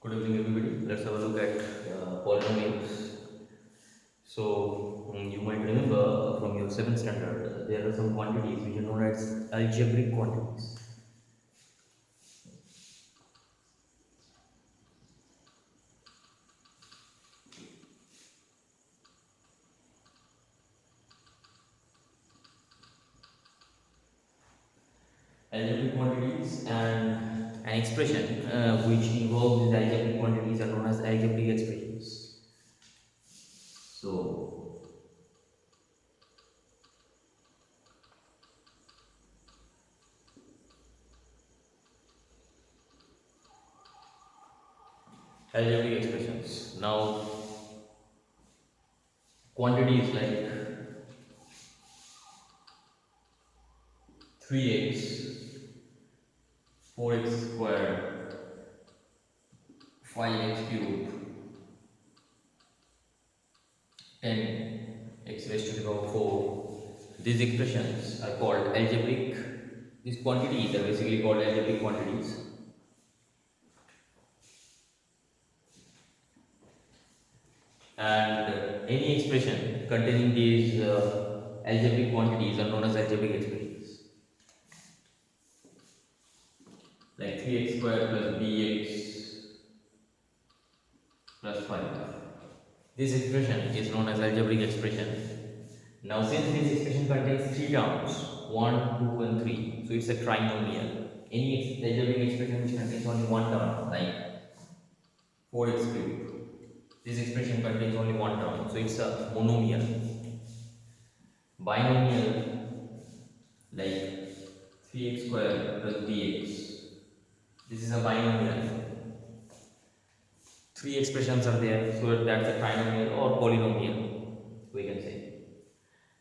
Good evening, everybody. Let's have a look at polynomials. You might remember from your seventh standard, there are some quantities which are known as algebraic quantities. Algebraic quantities and an expression which involves these algebraic quantities are known as algebraic expressions. So, algebraic expressions. Now, quantities like 3x, 4x squared, 5x cubed, 10x raised to the power 4. These expressions are called algebraic. These quantities are basically called algebraic quantities. And any expression containing these algebraic quantities are known as algebraic expressions. Like 3x squared plus bx plus 5. This expression is known as algebraic expression. Now, since this expression contains three terms, 1, 2, and 3, so it's a trinomial. Any algebraic expression which contains only one term, like 4x cubed, this expression contains only one term, so it's a monomial. Binomial, like 3x squared plus bx, this is a binomial. Three expressions are there, so that's a trinomial or polynomial, we can say.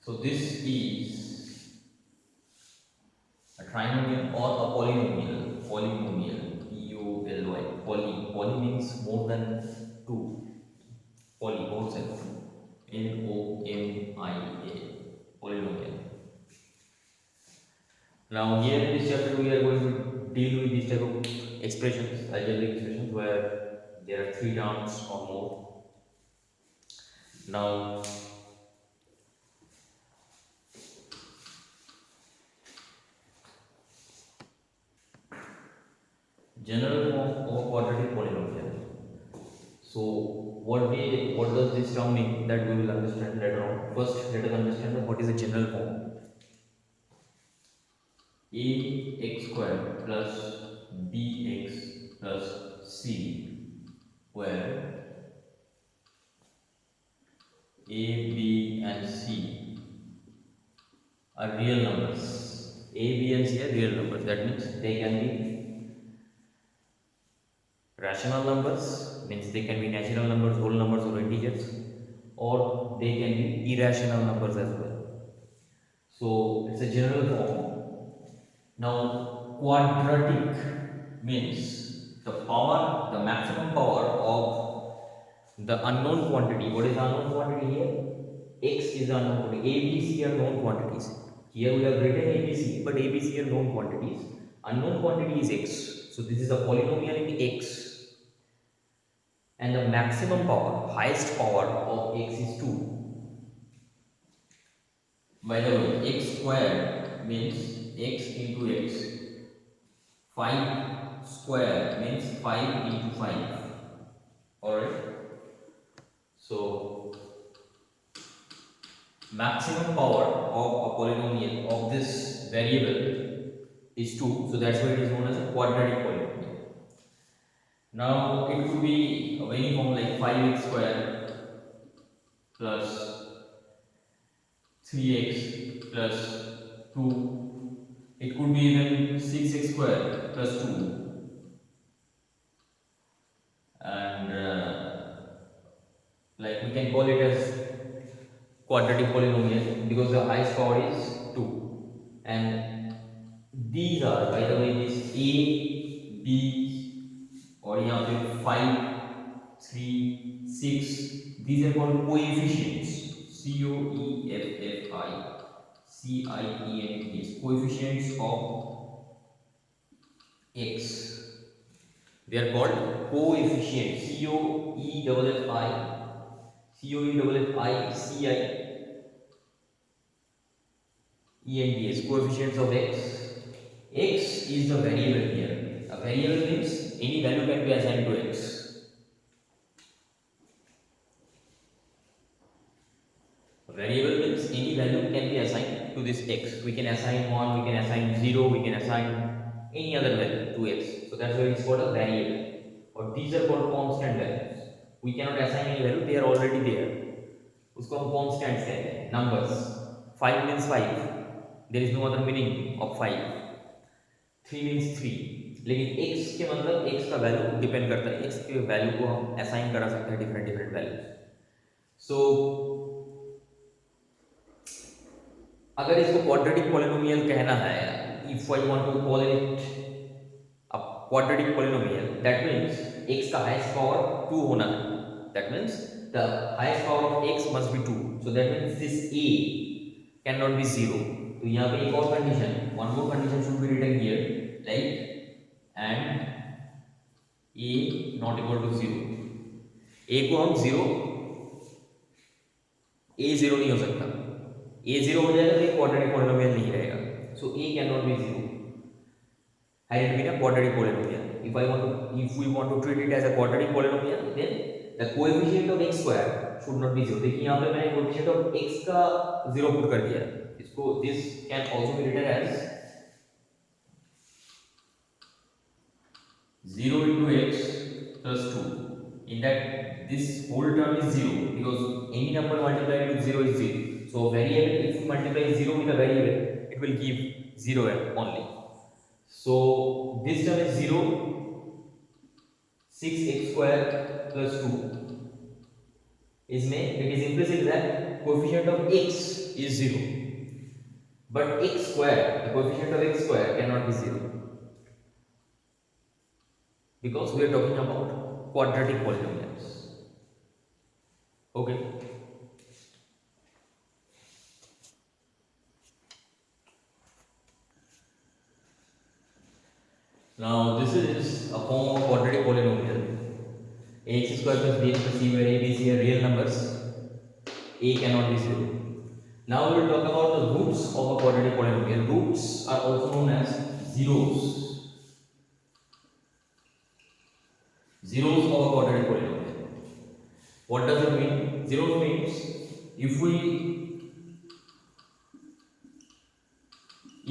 So this is a trinomial or a polynomial. Polynomial, P-O-L-Y. Poly means more than two. Poly, both sides. N-O-M-I-A. Polynomial. Now here in this chapter we are going to deal with this type of expressions, algebraic expressions, where there are three terms or more. Now general form of quadratic polynomial. So what does this term mean? That we will understand later on. First, let us understand what is the general form. Ax squared plus bx plus c, where a, b and c are real numbers. A, b and c are real numbers. That means they can be rational numbers, means they can be natural numbers, whole numbers or integers, or they can be irrational numbers as well. So it's a general form. Now quadratic means the power, the maximum power of the unknown quantity. What is the unknown quantity here? X is the unknown quantity. A, B, C are known quantities. Here we have written A, B, C, but A, B, C are known quantities. Unknown quantity is X. So this is a polynomial in X. And the maximum power, highest power of X is 2. By the way, X squared means X into X. 5 square means 5 into 5. Alright. So maximum power of a polynomial of this variable is 2. So that's why it is known as a quadratic polynomial. Now it could be of any form like 5x square plus 3x plus 2. It could be even 6x square plus 2. And like we can call it as quadratic polynomial because the highest power is 2. And these are, by the way, this A, B, or यहाँ पे 5, 3, 6, these are called coefficients. Coefficients of x. They are called coefficient. COEFFICIENTS, coefficients of x. X is the variable here. A variable means any value can be assigned to x. A variable means any value can be assigned to this x. We can assign 1, we can assign 0, we can assign any other value to x. So that's why it's called a variable. Or these are called constant values. We cannot assign any value, they are already there. उसको हम constants कहते हैं, numbers. 5 means 5. There is no other meaning of 5. 3 means 3. लेकिन x के मतलब x का value depend करता है, x के वैल्यू को हम असाइन करा सकते हैं डिफरेंट वैल्यूज. सो अगर इसको क्वाड्रेटिक पॉलिनोमियल कहना है, if I want to call it a quadratic polynomial, that means x का हाईएस्ट पावर 2 होना है. That means the highest power of x must be 2. So that means this a can not be 0. तो यहाँ पे एक और condition, one more condition should be written here, like and a not equal to 0. a को हम 0, a 0 नहीं हो सकता. a 0 हो जाएगा तो एक क्वाड्रेटिक पॉलिनोमियल नहीं रहेगा. सो a can not be 0. had it been a quadratic polynomial. If we want to treat it as a quadratic polynomial, then the coefficient of x square should not be 0. देखिए यहाँ पे मैंने coefficient of x का 0 put कर दिया. इसको this can also be written as 0 into x plus 2. In that this whole term is 0 because any number multiplied with 0 is 0. So variable, if we multiply 0 with a variable, it will give 0 only. So this term is 0, 6x square plus 2. इसमें it is implicit that coefficient of x is 0, but x square, the coefficient of x square cannot be 0 because we are talking about quadratic polynomials. Okay. Now this is a form of quadratic polynomial. Ax square plus bx plus c where a, b, c are real numbers. A cannot be 0. Now we will talk about the roots of a quadratic polynomial. Roots are also known as zeros. Zeros of a quadratic polynomial. What does it mean? Zeros means if we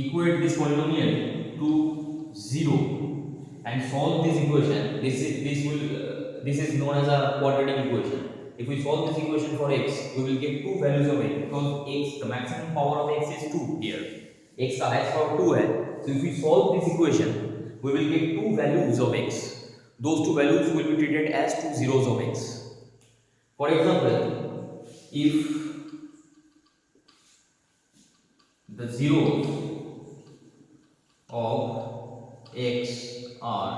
equate this polynomial to 0 and solve this equation, this is known as a quadratic equation. If we solve this equation for x, we will get two values of x because x, the maximum power of x is 2 here. X का highest power 2 है. So if we solve this equation, we will get two values of x. Those two values will be treated as two zeros of x. For example, if the zeros of x are,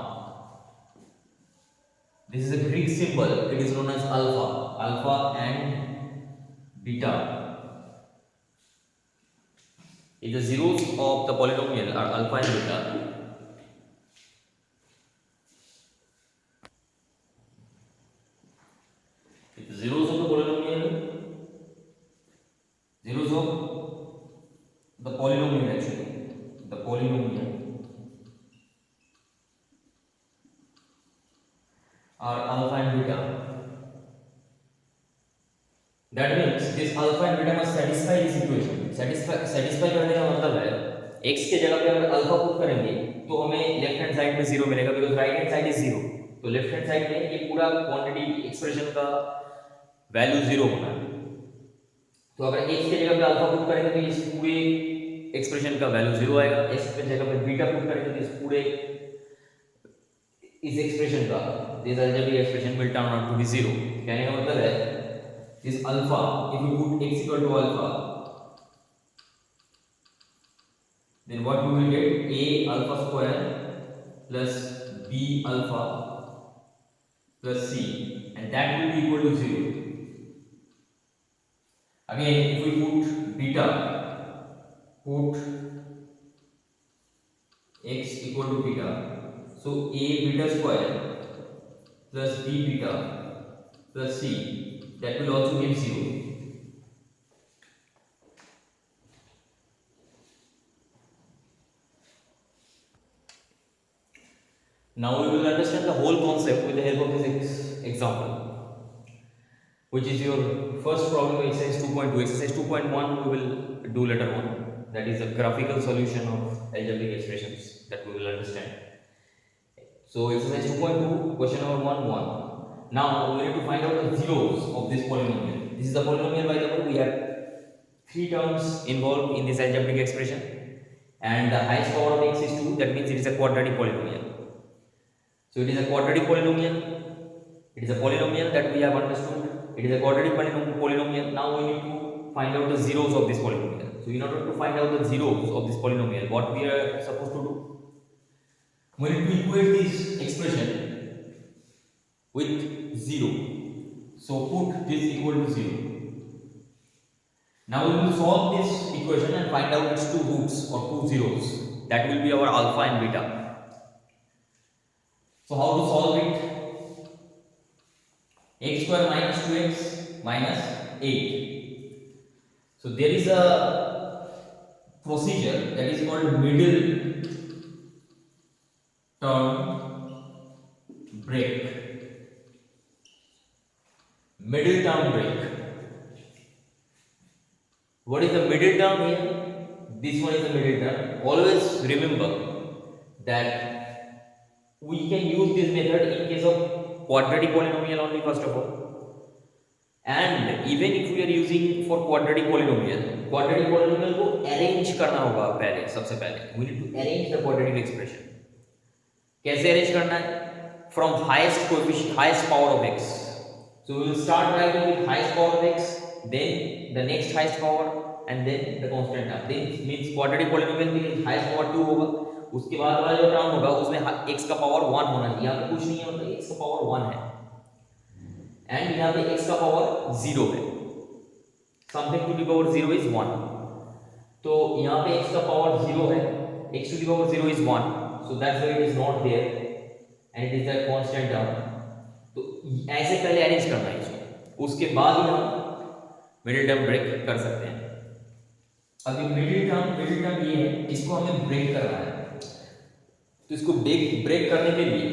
this is a Greek symbol, it is known as alpha and beta. If the zeros of the polynomial are alpha and beta, if the zeros of the polynomial, zeros of the polynomial actually, the polynomial are alpha and beta, that means this alpha and beta must satisfy this equation. satisfy करने का मतलब है x के जगह पे अगर alpha put करेंगे तो हमें लेफ्ट हैंड साइड में 0 मिलेगा because right hand side is 0. तो लेफ्ट हैंड साइड में ये पूरा क्वांटिटी एक्सप्रेशन का वैल्यू 0 होना है. तो अगर x के जगह पे अल्फा पुट करेंगे तो इस पूरे एक्सप्रेशन का वैल्यू 0 आएगा. x के जगह पे बीटा पुट करेंगे तो इस पूरे इस एक्सप्रेशन का this algebraic expression will turn out to be 0. कहने का मतलब है this alpha, if you put x equal to alpha, then what you will get? A alpha square plus b alpha plus c, and that will be equal to 0. Again, if we put beta, put x equal to beta, so a beta square plus b beta plus c, that will also give 0. Now we will understand the whole concept with the help of this example, which is your first problem, exercise 2.2. Exercise 2.1 we will do later on. That is a graphical solution of algebraic expressions that we will understand. So exercise 2.2, question number 1. Now we need to find out the zeros of this polynomial. This is the polynomial, by the way. We have 3 terms involved in this algebraic expression, and the highest power of x is 2. That means it is a quadratic polynomial. So it is a quadratic polynomial. It is a polynomial that we have understood. It is a quadratic polynomial. Now we need to find out the zeros of this polynomial. So in order to find out the zeros of this polynomial, what we are supposed to do? We need to equate this expression with 0. So put this equal to 0. Now we will solve this equation and find out its 2 roots or 2 zeros. That will be our alpha and beta. So how to solve it? X square minus 2x minus 8. So there is a procedure that is called middle term break. Middle term break. What is the middle term here? This one is the middle term. Always remember that we can use this method in case of quadratic polynomial only, first of all, and even if we are using for quadratic polynomial को arrange करना होगा पहले. सबसे पहले we need to arrange the quadratic expression. कैसे arrange करना है? From highest coefficient, highest power of x. So we will start writing with highest power of x, then the next highest power, and then the constant term. This means quadratic polynomial के लिए highest power 2 होगा. उसके बाद वाला जो term होगा उसमें x का पावर 1 होना चाहिए. यहाँ पे कुछ नहीं है, मतलब x का पावर 1 है, एंड यहाँ पे x का पावर 0 है. Something to the power 0 is 1. तो यहाँ पे x का पावर 0 है, x to the power 0 is 1, so that's why it is not there and it is the constant term. तो ऐसे पहले अरेंज करना है इसको, उसके बाद ही हम मिडिल टर्म ब्रेक कर सकते हैं. अभी मिडिल टर्म ये है, इसको हमें ब्रेक करना है. तो इसको ब्रेक करने के लिए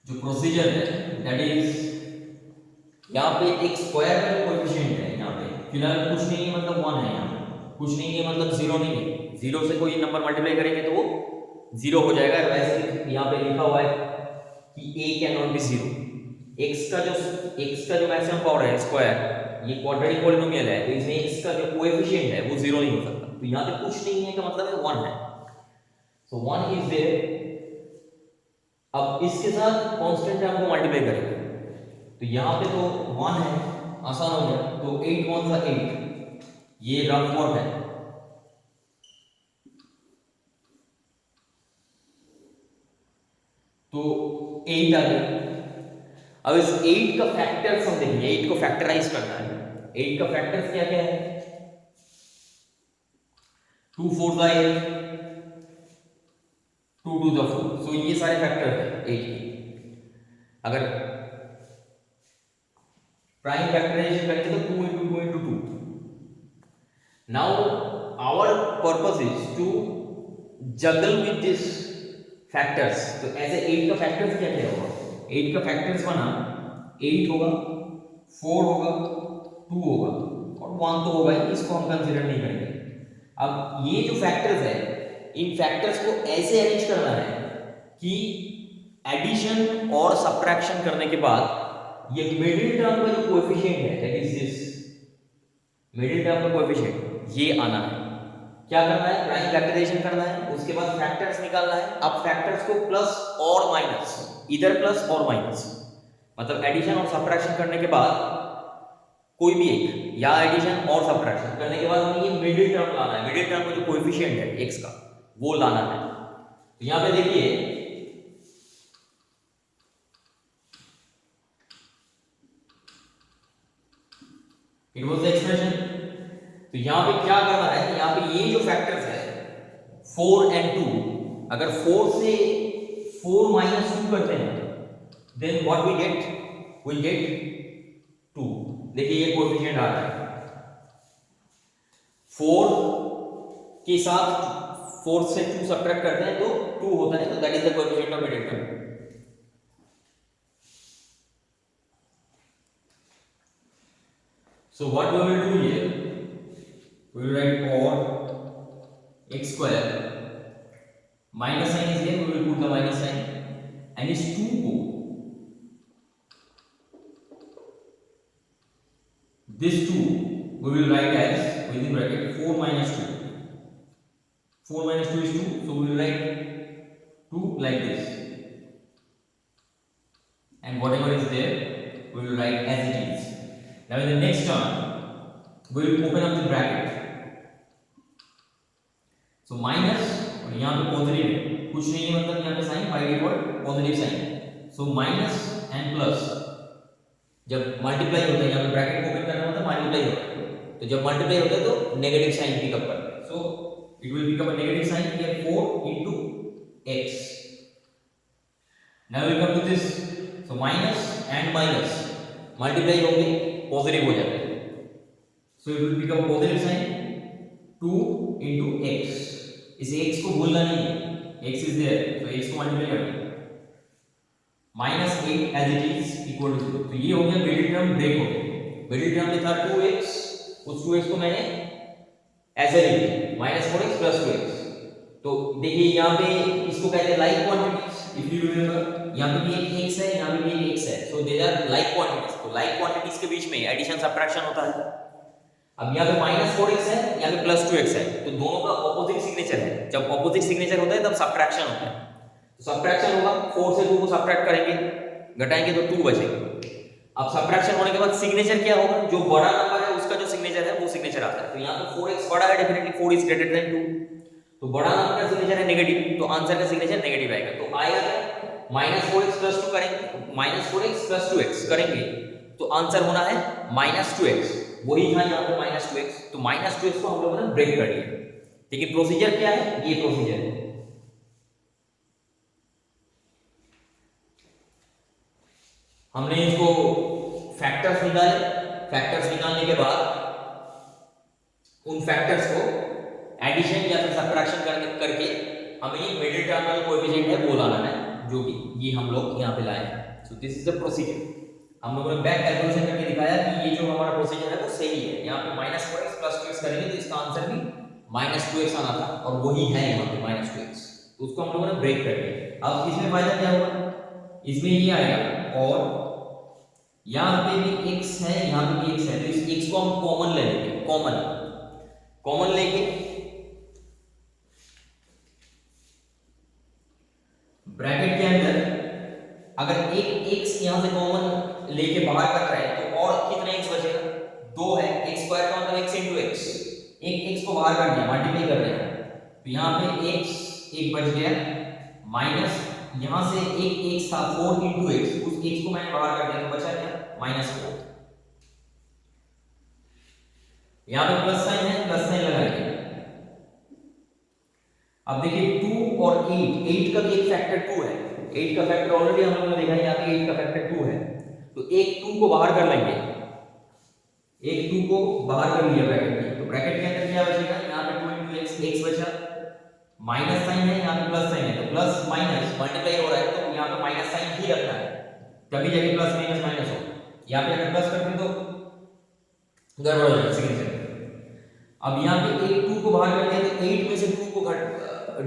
जो प्रोसीजर है दैट इज, यहाँ पे एक स्क्वायर का कोएफिशिएंट है. यहाँ पे फिलहाल कुछ नहीं है, मतलब 1 है. यहाँ पे कुछ नहीं है, मतलब 0 नहीं है. 0 से कोई नंबर मल्टीप्लाई करेंगे तो वो 0 हो जाएगा. वैसे यहाँ पे लिखा हुआ है कि a can not be 0. x का जो मैक्सिमम पावर है स्क्वायर, ये क्वाड्रेटिक पॉलिनोमियल है, तो इसमें x का जो कोएफिशिएंट है वो 0 नहीं हो सकता. तो यहाँ पे कुछ नहीं है का मतलब है 1 है. सो 1 इज देयर. अब इसके साथ कांस्टेंट टर्म को मल्टीप्लाई करेंगे तो यहाँ पे तो 1 है, आसान हो गया. तो 8 1 सा 8, ये रफ वर्क है. तो 8 आ गया. अब इस 8 का फैक्टर्स हम देखेंगे. 8 को फैक्टराइज करना है. 8 का फैक्टर्स क्या क्या है? 2 4 दा 8, 2 2 दा 4. सो ये सारे फैक्टर है 8 के. अगर प्राइम फैक्टराइजेशन करेंगे तो 2 into 2 into 2. Now our purpose is to juggle with this factors. तो ऐसे 8 का फैक्टर्स क्या क्या होगा? 8 का फैक्टर्स बना 8 होगा, 4 होगा, 2 होगा और 1 तो होगा ही, इसको हम कंसीडर नहीं करेंगे. अब ये जो फैक्टर्स है, इन फैक्टर्स को ऐसे अरेंज करना है कि एडिशन और सब्ट्रैक्शन करने के बाद ये मिडिल टर्म का जो कोएफिशिएंट है, that is this middle term का कोएफिशिएंट, ये आना है. क्या करना है? प्राइम फैक्टराइजेशन करना है. उसके बाद फैक्टर्स निकालना है. अब फैक्टर्स को प्लस और माइनस, इधर प्लस और माइनस, मतलब एडिशन और सब्ट्रैक्शन करने के बाद कोई भी एक, या एडिशन और सब्ट्रैक्शन करने के बाद हमें ये मिडिल टर्म लाना है. मिडिल टर्म का जो कोएफिशिएंट है x का, वो लाना है. तो यहां पे देखिए इट वाज द एक्सप्रेशन. तो यहां पे क्या करना है? यहां पे ये जो फैक्टर्स है 4 and 2, अगर 4 से 4 माइनस 2 करते हैं, देन व्हाट वी गेट 2। देखिए ये कोएफिशिएंट आ रहा है, 4 के साथ 4 से 2 सब्ट्रैक्ट करते हैं तो 2 होता है, तो that is the coefficient of middle term. So what we will do here, we will write cot x square, minus sign is here, we will put the minus sign, and इस 2 को, this 2 we will write as within bracket 4 minus 2. 4 minus 2 is 2, so we will write 2 like this, and whatever is there we will write as it is. Now in the next term we will open up the bracket, so minus, और यहाँ पे positive है, कुछ नहीं है मतलब यहाँ पे sign by default positive sign, so minus and plus जब मल्टीप्लाई होता है, यहाँ पे ब्रैकेट को ओपन करना मतलब मल्टीप्लाई होता है, तो जब मल्टीप्लाई होता है तो नेगेटिव साइन पिकअप करता है, so it will pick up a negative sign here 4 into x. Now we come to this, so minus and minus multiply होंगे पॉजिटिव हो जाता है, so it will become positive sign 2 into x. इसे x को भूलना नहीं है, x is there, तो x को मल्टीप्लाई करना, -8 as it is equal to 0. तो ये हो गया मिडिल टर्म ब्रेक हो गया। मिडिल टर्म में था 2x, उस 2x को मैंने ऐसे लिख दिया -4x + 2x। तो देखिए यहाँ पे इसको कहते हैं like quantities, if you remember यहाँ पे भी एक x है, यहाँ पे भी एक x है, सो दे आर लाइक क्वांटिटीज। तो लाइक क्वांटिटीज के बीच में एडिशन सब्ट्रैक्शन होता है। अब यहाँ पे -4x है, यहाँ पे +2x है, तो दोनों का ऑपोजिट सिग्नेचर है। जब ऑपोजिट सिग्नेचर होता है तब सब्ट्रैक्शन होता है। तो सब्ट्रैक्शन होगा, 4 से 2 को सब्ट्रैक्ट करेंगे, घटाएंगे तो 2 बचेगा। अब सब्ट्रैक्शन होने के बाद सिग्नेचर क्या होगा, जो बड़ा नंबर है उसका जो सिग्नेचर है वो सिग्नेचर आता है। तो यहाँ पे 4x बड़ा है, डेफिनेटली 4 इज ग्रेटर देन 2, तो बड़ा नंबर का सिग्नेचर है नेगेटिव, तो आंसर का सिग्नेचर नेगेटिव आएगा। तो आएगा -4x + 2 करेंगे, -4x + 2x करेंगे तो आंसर होना है -2x, वही था यहाँ पे -2x। तो -2x को हम लोगों ने ब्रेक कर दिया। लेकिन प्रोसीजर क्या है, ये प्रोसीजर है। हमने इसको फैक्टर्स निकाले, फैक्टर्स निकालने के बाद उन फैक्टर्स को एडिशन या फिर सब्ट्रैक्शन करके हमें ये मिडिल टर्म का जो कोएफिशिएंट है वो लाना है, जो कि ये हम लोग यहाँ पे लाए हैं। सो दिस इज द प्रोसीजर। हम लोगों ने बैक कैलकुलेशन करके दिखाया कि ये जो हमारा प्रोसीजर है वो सही है। यहाँ पे -4x + 2x करेंगे तो इसका आंसर भी -2x आना था, और वही है यहाँ पे -2x, तो उसको हम लोगों ने ब्रेक कर दिया। अब इसमें फायदा क्या होगा, इसमें ये आएगा, और यहाँ पे भी x है, यहाँ पे भी x है, तो इस x को हम कॉमन ले लेंगे, कॉमन लेके ब्रैकेट के अंदर अगर एक x यहां से कॉमन लेके बाहर कर रहा है तो और कितना x बचेगा, 2 है। x² का मतलब x × x, एक x को बाहर कर दिया, मल्टीप्लाई कर रहे हैं, तो यहाँ पे x एक बच गया, माइनस यहां से एक x था 4 × x, उस x को मैंने बाहर कर दिया तो बचा क्या -4। यहाँ पे प्लस साइन है, प्लस साइन लगाएंगे। अब देखिए 2 और 8 का भी एक फैक्टर 2 है, 8 का फैक्टर ऑलरेडी हम लोगों ने देखा है, यहाँ पे 8 का फैक्टर 2 है, तो एक 2 को बाहर कर लेंगे, एक 2 को बाहर कर लिया ब्रैकेट में, तो ब्रैकेट के अंदर क्या बचेगा, यहाँ पे 2 × x, x बचा, माइनस साइन है, यहाँ पे प्लस साइन है, तो प्लस माइनस मल्टीप्लाई हो रहा है, तो यहाँ पे माइनस साइन ही रखना है, तभी जाके प्लस माइनस माइनस हो। यहाँ पे अगर प्लस करते तो गड़बड़ हो जाएगा सिग्नेचर। अब यहाँ पे एक 2 को बाहर कर दिया, तो 8 में से 2 को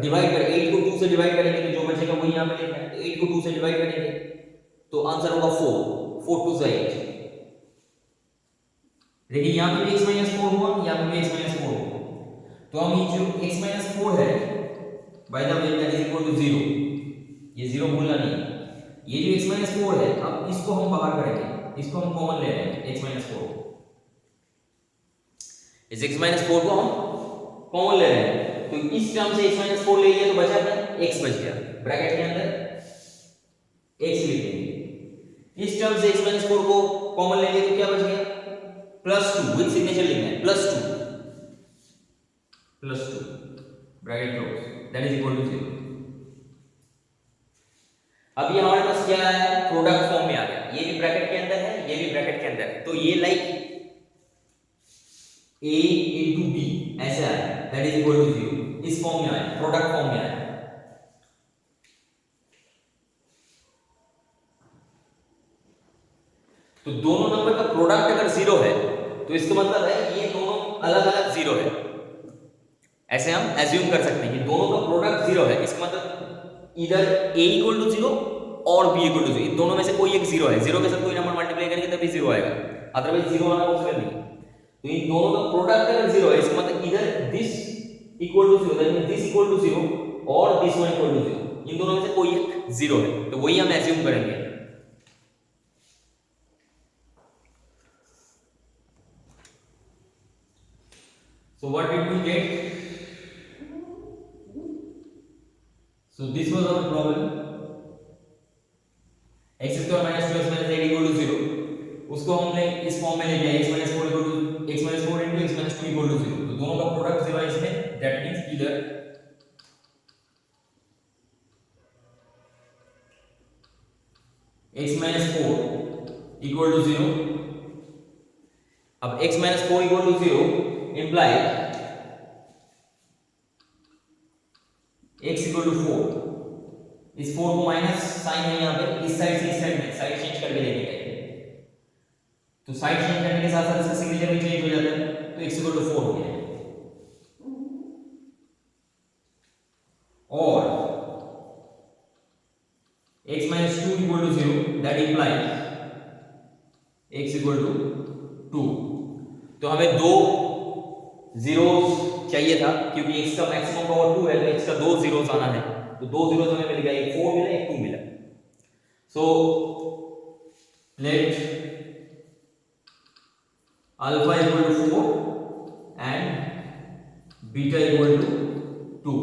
डिवाइड कर, 8 को 2 से डिवाइड करेंगे तो जो बचेगा वही यहाँ पे लिखना है, तो 8 को 2 से डिवाइड करेंगे तो आंसर होगा 4 2 से 8। देखिए यहाँ पे भी x - 4 हुआ, यहाँ पे भी x - 4 हुआ, तो हम ये जो x - 4 है by the way that is equal to 0, ये 0 भूलना नहीं। ये जो x - 4 है, अब इसको हम बाहर करेंगे, इसको हम कॉमन ले रहे हैं, x - 4, इस x - 4 को हम कॉमन ले रहे हैं, तो इस टर्म से x - 4 ले लिया तो बचा क्या, x बच गया, ब्रैकेट के अंदर x लिख देंगे। इस टर्म से x - 4 को कॉमन ले लिया तो क्या बच गया, +2, विद सिग्नेचर लिखना है, +2 bracket close, that is equal to 0। अब ये हमारे पास क्या है, प्रोडक्ट फॉर्म में आ गया, ये भी ब्रैकेट के अंदर है, ये भी ब्रैकेट के अंदर है, तो ये लाइक a into b ऐसे आया, दैट इज इक्वल टू 0, इस फॉर्म में आया, प्रोडक्ट फॉर्म में आया। तो दोनों नंबर का प्रोडक्ट अगर 0 है तो इसका मतलब है ये दोनों अलग अलग 0 है, ऐसे हम एज्यूम कर सकते हैं कि दोनों का प्रोडक्ट 0 है, इसका मतलब इधर a इक्वल टू 0 और b इक्वल टू 0, इन दोनों में से कोई एक 0 है, 0 के साथ कोई नंबर मल्टीप्लाई करेंगे तभी 0 आएगा, अदरवाइज 0 आना पॉसिबल नहीं। तो इन दोनों का प्रोडक्ट अगर 0 है इसका मतलब इधर this equal to 0, that means this equal to 0 और दिस वन इक्वल टू 0, इन दोनों में से कोई एक 0 है, तो वही हम एज्यूम करेंगे। So what did we get? So this was our problem. x square minus 2x minus 8 equal to 0, उसको हमने इस फॉर्म में ले लिया, x minus 4 equal to x minus 4 into x minus 2 equal to 0, तो दोनों का प्रोडक्ट 0 है इसमें, that means either x minus 4 equal to 0, अब x minus 4 equal to 0 implies x equal to 4, इस 4 को माइनस साइन है यहाँ पे, इस साइड से इस साइड में साइड चेंज करके लेके गए, तो साइड चेंज करने के साथ साथ इसका सिग्नेचर भी चेंज हो जाता है, तो x equal to 4 हो गया। और x minus 2 equal to 0, that implies x equal to 2, तो हमें दो जीरोस चाहिए था, क्योंकि x का मैक्सिमम पावर 2 है तो x का दो जीरोस आना है, तो दो जीरोस हमें मिल गया, एक 4 मिला एक 2 मिला। So let alpha equal to 4 and beta equal to 2,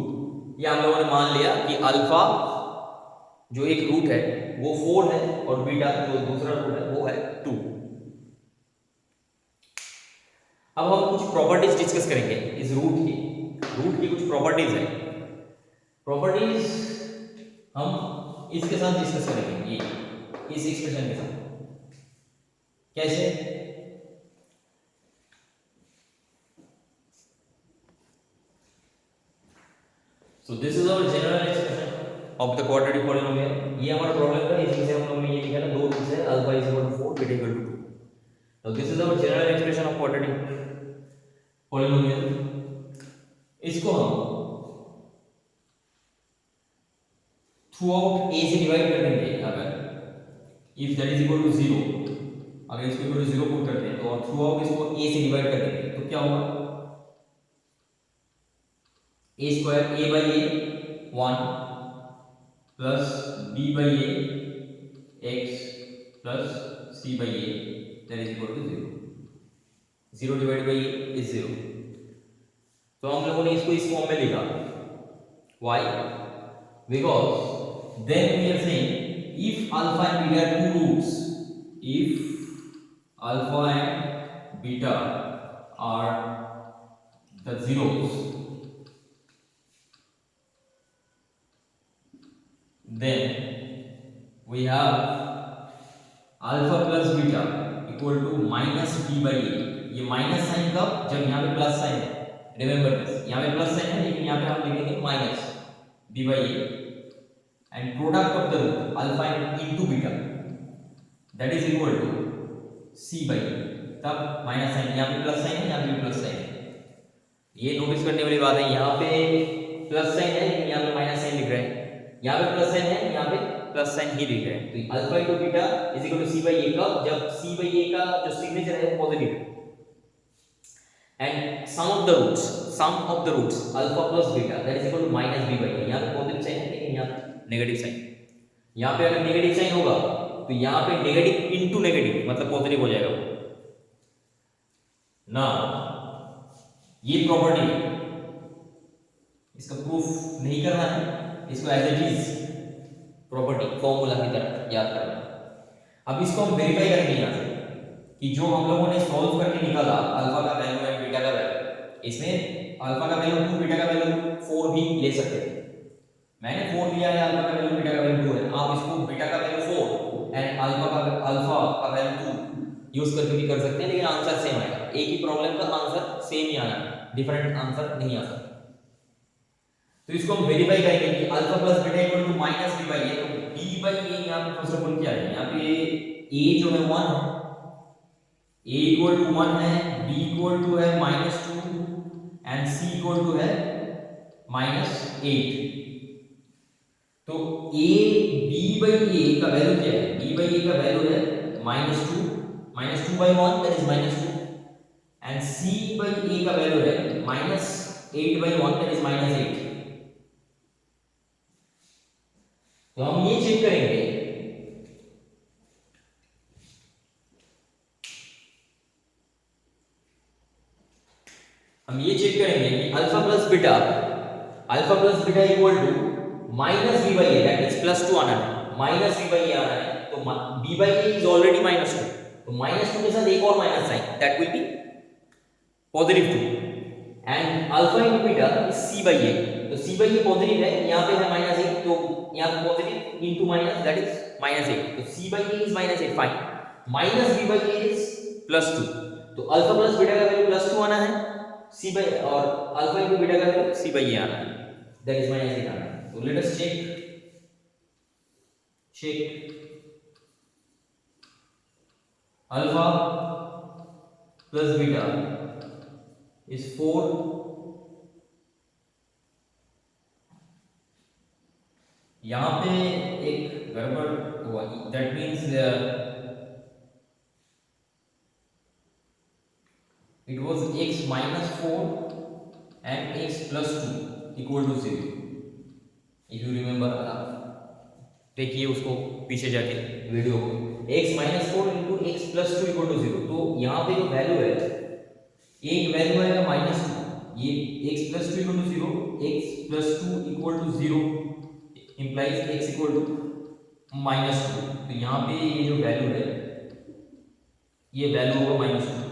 ये हम लोगों ने मान लिया कि अल्फा जो एक रूट है वो 4 है और बीटा जो दूसरा रूट है वो है 2। अब हम कुछ प्रॉपर्टीज डिस्कस करेंगे इस रूट की कुछ प्रॉपर्टीज है, प्रॉपर्टीज हम इसके साथ डिस्कस करेंगे, ये इस एक्सप्रेशन के साथ। कैसे? So this is our general expression of the quadratic polynomial. ये हमारा प्रॉब्लम था, इसी से हम लोगों ने ये लिखा था, दो रूट्स है, alpha is equal to 4, beta equal to 2। तो this is our general expression of quadratic polynomial. इसको हम थ्रू आउट a से डिवाइड कर देंगे, अगर if that is equal to 0, अगर इसको इक्वल टू 0 पुट करते हैं तो, और थ्रू आउट इसको a से डिवाइड कर देंगे तो क्या होगा, a square a by a 1 plus b by a x plus c by a that is equal to 0, 0 divide by a is 0। तो हम लोगों ने इसको इस फॉर्म में लिखा, why? Because then we are saying if alpha and beta are two roots, if alpha and beta are the zeros, then we have alpha plus beta equal to minus b by a। ये minus sign कब, जब यहाँ पे plus sign है, remember this, यहाँ पे plus sign है लेकिन यहाँ पे हम लिखेंगे minus b by a, and product of the root alpha into beta that is equal to c by a। तब माइनस साइन, यहाँ पे प्लस साइन है, यहाँ पे प्लस साइन है, ये नोटिस करने वाली बात है, यहाँ पे प्लस साइन है लेकिन यहाँ पे माइनस साइन लिख रहे हैं, यहाँ पे प्लस साइन है, यहाँ पे प्लस साइन ही लिख रहे हैं, तो alpha into beta is equal to c by a कब, जब c by a का जो सिग्नेचर है वो पॉजिटिव है, and sum of the roots alpha plus beta that is equal to minus b by a। यहाँ पे पॉजिटिव साइन है लेकिन यहाँ पे नेगेटिव साइन, यहाँ पे अगर नेगेटिव साइन होगा तो यहाँ पे नेगेटिव इनटू नेगेटिव मतलब पॉजिटिव हो जाएगा वो ना। ये प्रॉपर्टी इसका प्रूफ नहीं करना है, इसको as it is property formula की तरह याद करना है। अब इसको हम वेरीफाई करेंगे यहाँ से कि जो हम लोगों ने सॉल्व करके निकाला अल्फा का वैल्यू एंड बीटा का वैल्यू, इसमें अल्फा का वैल्यू 2 बीटा का वैल्यू 4 भी ले सकते थे, मैंने 4 लिया है, अल्फा का वैल्यू बीटा का वैल्यू 2 है, आप इसको बीटा का वैल्यू 4 एंड अल्फा का वैल्यू 2 यूज करके भी कर सकते हैं, लेकिन आंसर सेम आएगा। एक ही प्रॉब्लम का आंसर सेम ही आना है, डिफरेंट आंसर नहीं आ सकता। तो इसको हम वेरीफाई करेंगे कि alpha plus beta equal to minus b by a. तो बी बाई ए यहाँ पे फर्स्ट ऑफ ऑल क्या है, यहाँ पे ए जो है 1 है, ए इक्वल टू 1 है, बी इक्वल टू है -2 एंड सी इक्वल टू है -8। तो ए बी बाई ए का वैल्यू क्या है, बी बाई ए का वैल्यू है -2 by 1 that is -2 and c by a का वैल्यू है -8 बाई 1 दैट इज -8। तो हम ये चेक करेंगे कि alpha plus beta equal to minus b by a that means +2 आना है, माइनस बी बाई ए आना है। तो b by a is already -2, तो -2 के साथ एक और minus sign that will be +2 and alpha into beta is c by a. तो सी बाई ए पॉजिटिव है, यहाँ पे है -1, तो यहाँ पे positive into minus that is -8। तो c by a is -8 fine, minus b by a is +2। तो अल्फा प्लस बीटा का वैल्यू +2 आना है, सी बाई और अल्फा इनटू बीटा का वैल्यू सी बाई ए आना है दैट इज -8 आना है। तो let us check alpha plus beta is 4 यहां पे एक गड़बड़ हुआ, that means it was x minus 4 and x plus 2 equal to 0 if you remember। देखिए उसको पीछे जाके वीडियो को, x minus 4 into x plus 2 equal to 0। तो यहाँ पे जो वैल्यू है, एक वैल्यू है -2, ये x plus 2 equal to 0, x plus 2 equal to 0 implies x equal to -2। तो यहाँ पे ये जो वैल्यू है, ये वैल्यू होगा -2।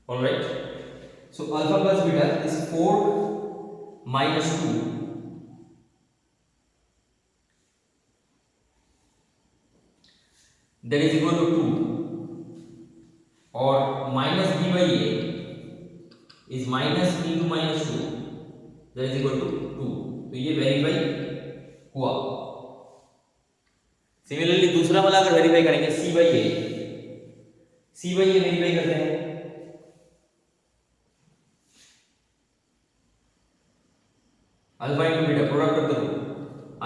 Alright, so alpha plus beta is 4 minus 2 that is equal to 2 और minus b by a is minus into -2 that is equal to 2। तो ये वेरीफाई हुआ। सिमिलरली दूसरा वाला अगर वेरीफाई करेंगे c by a वेरीफाई करते हैं। अल्फा इंटू बीटा प्रोडक्ट करते हो,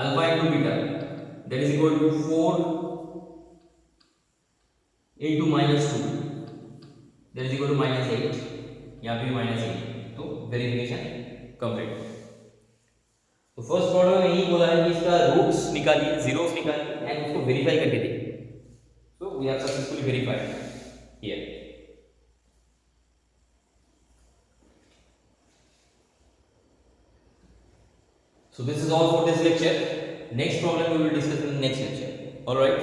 alpha into beta that is equal to 4 into -2 that is equal to -8, यहाँ पे -8। तो वेरिफिकेशन कंप्लीट। तो फर्स्ट प्रॉब्लम में यही बोला है कि इसका रूट्स निकालिए, जीरोस निकालिए एंड उसको वेरीफाई करके देखिए। So we have successfully verified here. So this is all for this lecture. Next problem we will discuss in the next lecture. All right.